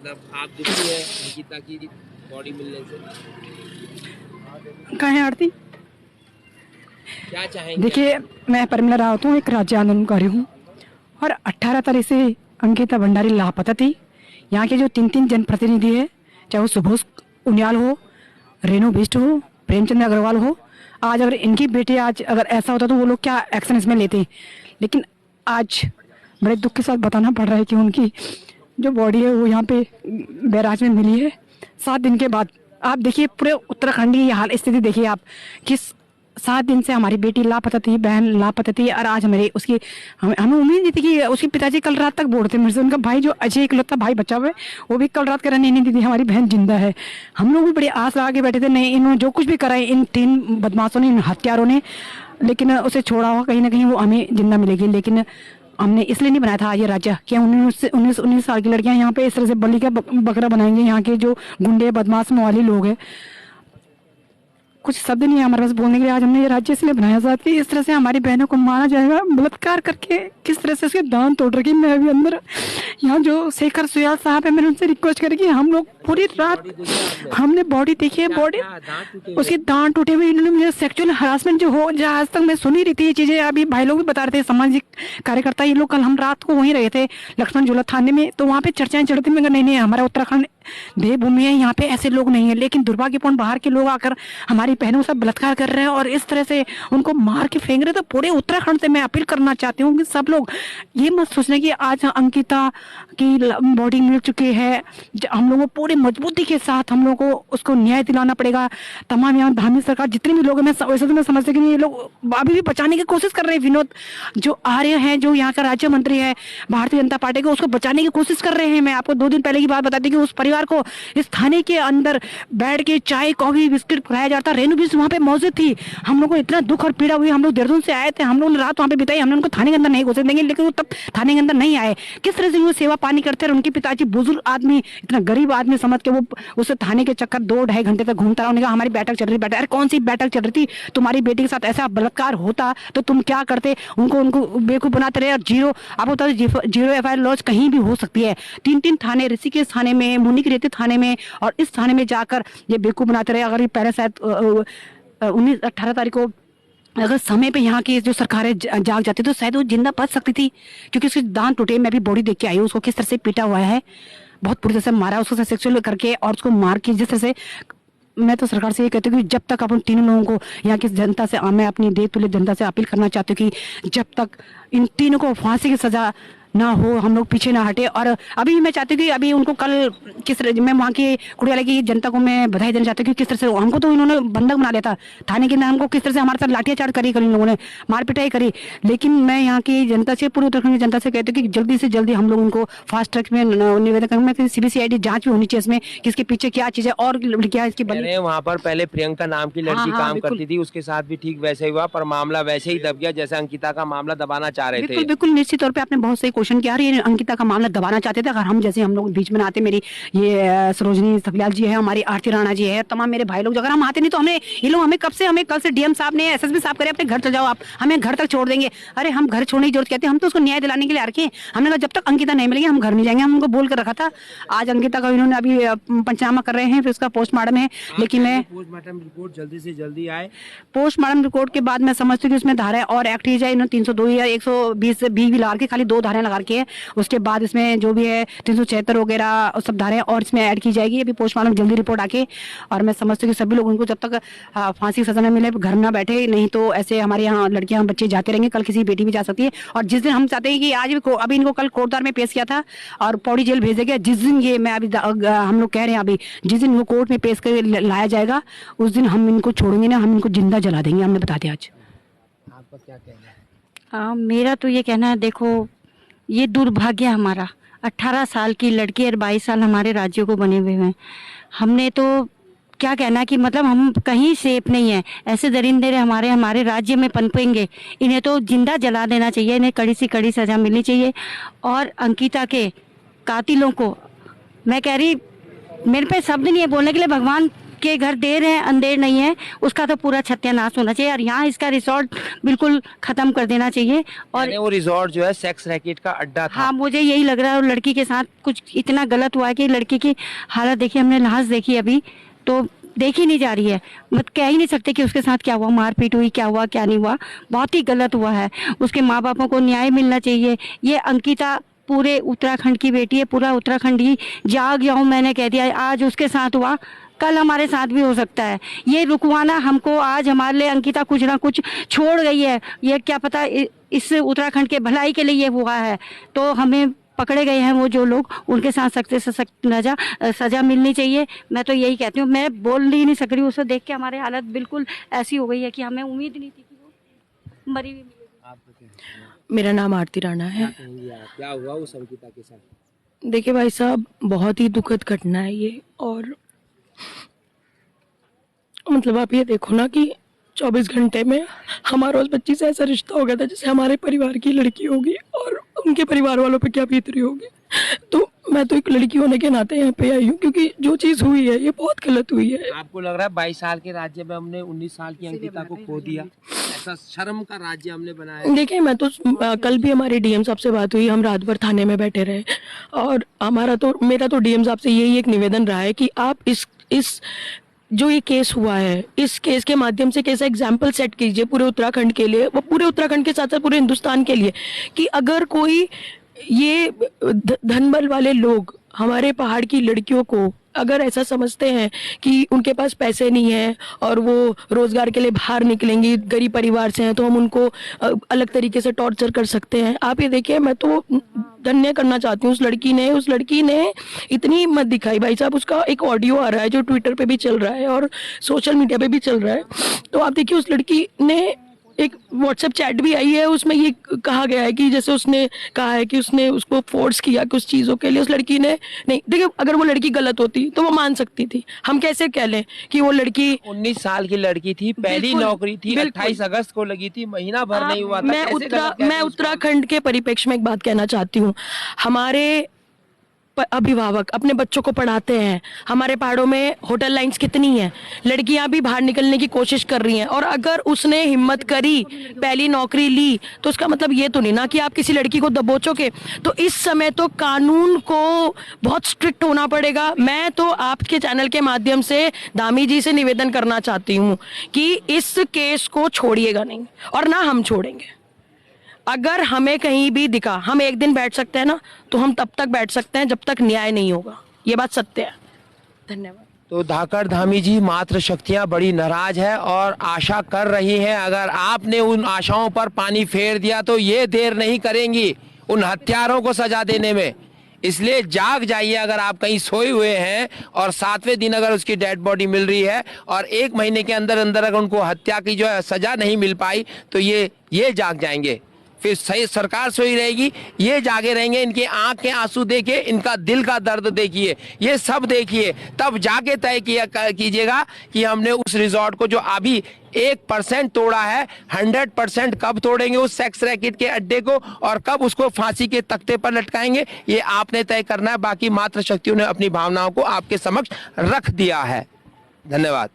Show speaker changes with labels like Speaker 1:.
Speaker 1: मतलब आप दुखी है अंकिता की बॉडी मिलने से?
Speaker 2: कहाँ है आरती?
Speaker 1: क्या चाहेंगे
Speaker 2: देखिए,
Speaker 1: आप?
Speaker 2: मैं परिमला रावत हूँ, एक राज्य आंदोलनकारी हूँ और 18 तारीख से अंकिता भंडारी लापता थी। यहाँ के जो तीन जनप्रतिनिधि है, चाहे वो सुभाष उनियाल हो, रेणु बिष्ट हो, प्रेमचंद अग्रवाल हो, आज अगर इनकी बेटी आज अगर ऐसा होता तो वो लोग क्या एक्शन इसमें लेते। लेकिन आज बड़े दुख के साथ बताना पड़ रहा है कि उनकी जो बॉडी है वो यहाँ पे बैराज में मिली है 7 दिन के बाद। आप देखिए पूरे उत्तराखंड की हाल स्थिति देखिए आप, किस 7 दिन से हमारी बेटी लापता थी, बहन लापता थी और आज हमारे उसकी हमें उम्मीद नहीं थी कि उसके पिताजी कल रात तक बोल थे मेरे से, उनका भाई जो अजय इकलौता भाई बचा हुआ है वो भी कल रात कह रहा नहीं दीदी हमारी बहन जिंदा है। हम लोग भी बड़ी आस लगा के बैठे थे, नहीं इन्होंने जो कुछ भी करा है इन 3 बदमाशों ने, इन हत्यारों ने, लेकिन उसे छोड़ा हुआ कहीं ना कहीं वो हमें जिंदा मिलेगी। लेकिन हमने इसलिए नहीं बनाया था ये राज्य कि 19 साल की लड़कियां यहाँ पे इस तरह से बलि का बकरा बनाएंगे। यहाँ के जो गुंडे बदमाश मवाली लोग हैं, कुछ शब्द नहीं है हमारे पास बोलने के लिए। आज हमने ये राज्य इसलिए बनाया था कि इस तरह से हमारी बहनों को मारा जाएगा, बलात्कार करके किस तरह से उसके दांत तोड़ रखी। मैं अभी अंदर यहाँ जो शेखर सुयाल साहब है, मैंने उनसे रिक्वेस्ट करी कि हम लोग पूरी रात हमने बॉडी देखी है, बॉडी उसके दांत टूटे हुए। इन्होंने मुझे सेक्सुअल हरासमेंट जो हो, आज तक मैं सुनी रही थी ये चीजें, अभी भाई लोग भी बता रहे थे, सामाजिक कार्यकर्ता ये लोग। कल हम रात को वहीं रहे थे लक्ष्मण झूला थाने में, तो वहाँ पे चर्चाएं चलती। मैं नहीं हमारा उत्तराखंड देवभूमि है, यहाँ पे ऐसे लोग नहीं है। लेकिन दुर्भाग्यपूर्ण बाहर के लोग आकर हमारी बहनों से बलात्कार कर रहे हैं और इस तरह से उनको मार के फेंक रहे। तो पूरे उत्तराखंड से मैं अपील करना चाहती हूँ कि सब लोग ये मत सोचने कि आज अंकिता की बॉडी मिल चुकी है, हम लोगों को पूरी मजबूती के साथ हम लोगों को उसको न्याय दिलाना पड़ेगा। तमाम यहाँ धार्मिक सरकार जितने भी लोग हैं, मैं वैसे तो मैं समझती कि ये लोग अभी भी बचाने की कोशिश कर रहे हैं। विनोद जो आर्य हैं, जो यहाँ का राज्य मंत्री है भारतीय जनता पार्टी को, उसको बचाने की कोशिश कर रहे हैं। मैं आपको 2 दिन पहले की बात बताती कि उस परिवार को इस थाने के अंदर बैठ के चाय कॉफी बिस्किट खिलाया जाता। रेणु भी वहाँ पे मौजूद थी। हम लोग को इतना दुख और पीड़ा हुई, हम लोग देहरादून से आए थे, हम लोग रात वहाँ पे बिताई, हमने उनको थाने के अंदर नहीं घुसने देंगे, लेकिन वो तब थाने के अंदर नहीं आए। किस तरह से वो सेवा पानी करते हैं। उनके पिताजी बुजुर्ग आदमी, इतना गरीब आदमी समझ के वो उस थाने के चक्कर 2-2.5 घंटे तक घूमता रहा। उन्होंने कहा हमारी बैठक चल रही, बैठक। अरे कौन सी बैठक चल रही थी? तुम्हारी बेटी के साथ ऐसा बलात्कार होता तो तुम क्या करते? उनको बेवकूफ बनाते रहे। और जीरो, आप बता जीरो FIR लॉन्च कहीं भी हो सकती है। 3 थाने, ऋषिकेश थाने में, मुनिक रेती थाने में और इस थाने में जाकर ये बेवकूफ बनाते रहे। अगर ये पहले शायद 18 तारीख को अगर समय पे यहाँ की जो सरकारें जाग जाती तो शायद वो जिंदा बच सकती थी, क्योंकि उसके दांत टूटे। मैं भी बॉडी देख के आई हूँ, उसको किस तरह से पीटा हुआ है, बहुत बुरी तरह से मारा, उसको सेक्सुअल करके और उसको मार के जिस तरह से। मैं तो सरकार से ये कहती हूँ कि जब तक अपन तीनों लोगों को, यहाँ की जनता से, मैं अपनी देश तुल्य जनता से अपील करना चाहती हूँ कि जब तक इन तीनों को फांसी की सजा ना हो हम लोग पीछे ना हटे। और अभी मैं चाहती हूँ कि अभी उनको कल किस तरह, मैं वहाँ की कुड़ियाला की जनता को मैं बधाई देना चाहती हूँ कि किस तरह से हमको तो इन्होंने बंधक बना लिया था थाने के अंदर, हमको किस तरह से हमारे साथ लाठियाचार्ज करी इन लोगों ने, मार पिटाई करी। लेकिन मैं यहाँ की जनता से, पूरे उत्तराखंड की जनता से कहती हूँ कि जल्दी से जल्दी हम लोग उनको फास्ट ट्रैक में निवेदन करूँगा कि CBCID जांच भी होनी चाहिए इसमें, किसके पीछे क्या चीज़ है और क्या इसकी बनी।
Speaker 1: वहाँ पर पहले प्रियंका नाम की लड़की काम करती थी, उसके साथ भी ठीक वैसे ही हुआ, पर मामला वैसे ही दब गया जैसे अंकिता का मामला दबाना चाह रहे थे।
Speaker 2: बिल्कुल बिल्कुल, निश्चित तौर पे आपने बहुत सही क्वेश्चन किया। ये अंकिता का मामला दबाना चाहते थे। अगर हम जैसे हम लोग बीच में आते, मेरी ये सरोजनी सकलाल जी है, हमारी आरती राणा जी है, तमाम मेरे भाई लोग, अगर हम आते नहीं तो हमें ये लोग, हमें कब से, हमें कल से DM साहब ने, SSP साहब करे अपने घर चल जाओ, आप हमें घर तक छोड़ देंगे। अरे हम घर छोड़ने की जरूरत कहते हैं, हम तो उसको न्याय दिलाने के लिए आ रखे हैं। हमने कहा जब तक अंकिता नहीं मिलेगी हम घर नहीं जाएंगे। हम उनको बोल कर रखा था। आज अंकिता का इन्होंने अभी पंचनामा कर रहे हैं, फिर उसका पोस्टमार्टम है। लेकिन मैं
Speaker 1: पोस्टमार्टम रिपोर्ट जल्दी से जल्दी आए।
Speaker 2: पोस्टमार्टम रिपोर्ट के बाद मैं समझती हूँ कि उसमें धारा और एक्ट की जाए। इन्होंने 302 या 120 भी लगा के, खाली 2 धाराएं लगा के, उसके बाद इसमें जो भी है 376 वगैरह सब धाराएं और इसमें ऐड की जाएगी। अभी पोस्टमार्टम जल्दी रिपोर्ट आके, और मैं समझती हूँ कि सभी लोग उनको जब तक फांसी की सजा न मिले घर ना बैठे, नहीं तो ऐसे हमारे यहाँ लड़कियां बच्चे जाते रहेंगे, कल किसी बेटी भी जा सकती है। और जिस दिन हम चाहते हैं कि आज भी अभी इनको कल कोटद्वार में पेश किया था और पौड़ी जेल भेजा गया, जिस दिन ये मैं अभी हम लोग कह रहे हैं अभी जिस दिन वो कोर्ट में पेश कर लाया जाएगा उस दिन हम इनको छोड़ेंगे ना, हम इनको जिंदा जला देंगे। हमने बता दिया। आज
Speaker 1: आपका क्या कहना है?
Speaker 3: मेरा तो ये कहना है, देखो ये दुर्भाग्य हमारा, 18 साल की लड़की और 22 साल हमारे राज्यों को बने हुए हैं। हमने तो क्या कहना कि मतलब हम कहीं सेफ नहीं है। ऐसे दरिंदे हमारे राज्य में पनपेंगे, इन्हें तो जिंदा जला देना चाहिए, इन्हें कड़ी से कड़ी सजा मिलनी चाहिए। और अंकिता के कातिलों को मैं कह रही, मेरे पे शब्द नहीं है बोलने के लिए, भगवान के घर देर है अंधेर नहीं है, उसका तो पूरा सत्यानाश होना चाहिए और यहाँ इसका रिसोर्ट बिल्कुल खत्म कर देना चाहिए। और
Speaker 1: वो रिजॉर्ट जो है सेक्स रैकेट का अड्डा था।
Speaker 3: हाँ, मुझे यही लग रहा है। और लड़की के साथ कुछ इतना गलत हुआ है कि लड़की की हालत देखी, हमने लाश देखी अभी तो देखी नहीं जा रही है, मत कह ही नहीं सकते कि उसके साथ क्या हुआ, मारपीट हुई, क्या हुआ क्या नहीं हुआ, बहुत ही गलत हुआ है। उसके माँ बापों को न्याय मिलना चाहिए। ये अंकिता पूरे उत्तराखंड की बेटी है, पूरा उत्तराखंड ही जाग जाऊं, मैंने कह दिया। आज उसके साथ हुआ, कल हमारे साथ भी हो सकता है। ये रुकवाना हमको, आज हमारे लिए अंकिता कुछ ना कुछ छोड़ गई है, ये क्या पता इस उत्तराखंड के भलाई के लिए ये हुआ है। तो हमें पकड़े गए हैं वो जो लोग, उनके साथ सख्त से सख्त सजा मिलनी चाहिए। मैं तो यही कहती हूँ, मैं बोल ही नहीं सक रही, उसे देख के हमारी हालत बिल्कुल ऐसी हो गई है कि हमें उम्मीद नहीं थी कि वो मरी हुई मिलेगी।
Speaker 4: मेरा नाम आरती राणा है।
Speaker 1: क्या हुआ उस अंकिता के साथ?
Speaker 4: देखिए भाई साहब, बहुत ही दुखद घटना है ये। और मतलब आप ये देखो ना कि 24 घंटे में हमारा उस बच्ची से ऐसा रिश्ता हो गया था जैसे हमारे परिवार की लड़की होगी, और उनके परिवार वालों पे क्या बीत रही होगी। तो मैं तो एक लड़की होने के नाते यहाँ पे आई हूँ, क्योंकि जो चीज़ हुई है ये बहुत गलत हुई है।
Speaker 1: आपको लग रहा है 22 साल के राज्य में हमने 19 साल की अंकिता को खो दिया, ऐसा शर्म का राज्य हमने बनाया?
Speaker 4: देखिए, मैं तो कल भी हमारे डीएम साहब से बात हुई, हम रात भर थाने में बैठे रहे, और मेरा तो डीएम साहब से यही एक निवेदन रहा है कि आप इस जो ये केस हुआ है, इस केस के माध्यम से कैसा एग्जाम्पल सेट कीजिए पूरे उत्तराखंड के लिए, वो पूरे उत्तराखंड के साथ साथ पूरे हिंदुस्तान के लिए, कि अगर कोई ये धनबल वाले लोग हमारे पहाड़ की लड़कियों को अगर ऐसा समझते हैं कि उनके पास पैसे नहीं है और वो रोजगार के लिए बाहर निकलेंगी, गरीब परिवार से हैं, तो हम उनको अलग तरीके से टॉर्चर कर सकते हैं। आप ये देखिए, मैं तो धन्य करना चाहती हूँ उस लड़की ने इतनी हिम्मत दिखाई। भाई साहब, उसका एक ऑडियो आ रहा है जो ट्विटर पे भी चल रहा है और सोशल मीडिया पे भी चल रहा है। तो आप देखिए, उस लड़की ने एक व्हाट्सएप चैट भी आई है, उसमें ये कहा गया है कि जैसे उसने कहा है कि उसने उसको फोर्स किया कुछ चीज़ों के लिए। उस लड़की ने नहीं, देखिए, अगर वो लड़की गलत होती तो वो मान सकती थी। हम कैसे कह लें कि वो लड़की
Speaker 1: 19 साल की लड़की थी, पहली नौकरी थी, 28 अगस्त को लगी थी, महीना भर नहीं हुआ था।
Speaker 4: मैं उत्तराखंड के परिप्रेक्ष्य में एक बात कहना चाहती हूँ। हमारे अभिभावक अपने बच्चों को पढ़ाते हैं, हमारे पहाड़ों में होटल लाइंस कितनी हैं, लड़कियां भी बाहर निकलने की कोशिश कर रही हैं, और अगर उसने हिम्मत करी, पहली नौकरी ली, तो उसका मतलब ये तो नहीं ना कि आप किसी लड़की को दबोचोगे। तो इस समय तो कानून को बहुत स्ट्रिक्ट होना पड़ेगा। मैं तो आपके चैनल के माध्यम से धामी जी से निवेदन करना चाहती हूँ कि इस केस को छोड़िएगा नहीं, और ना हम छोड़ेंगे। अगर हमें कहीं भी दिखा, हम एक दिन बैठ सकते हैं ना, तो हम तब तक बैठ सकते हैं जब तक न्याय नहीं होगा। ये बात सत्य है। धन्यवाद।
Speaker 1: तो धाकड़ धामी जी, मातृ शक्तियां बड़ी नाराज है और आशा कर रही हैं, अगर आपने उन आशाओं पर पानी फेर दिया तो ये देर नहीं करेंगी उन हत्यारों को सजा देने में। इसलिए जाग जाइए। अगर आप कहीं सोए हुए हैं और 7वें दिन अगर उसकी डेड बॉडी मिल रही है और 1 महीने के अंदर अंदर अगर उनको हत्या की जो है सजा नहीं मिल पाई, तो ये जाग जाएंगे। फिर सही सरकार सोई रहेगी, ये जागे रहेंगे। इनके आंख के आंसू देखिए, इनका दिल का दर्द देखिए, ये सब देखिए, तब जाके तय कीजिएगा कि हमने उस रिजॉर्ट को जो अभी 1% तोड़ा है, 100% कब तोड़ेंगे उस सेक्स रैकेट के अड्डे को, और कब उसको फांसी के तख्ते पर लटकाएंगे, ये आपने तय करना है। बाकी मातृ शक्तियों ने अपनी भावनाओं को आपके समक्ष रख दिया है। धन्यवाद।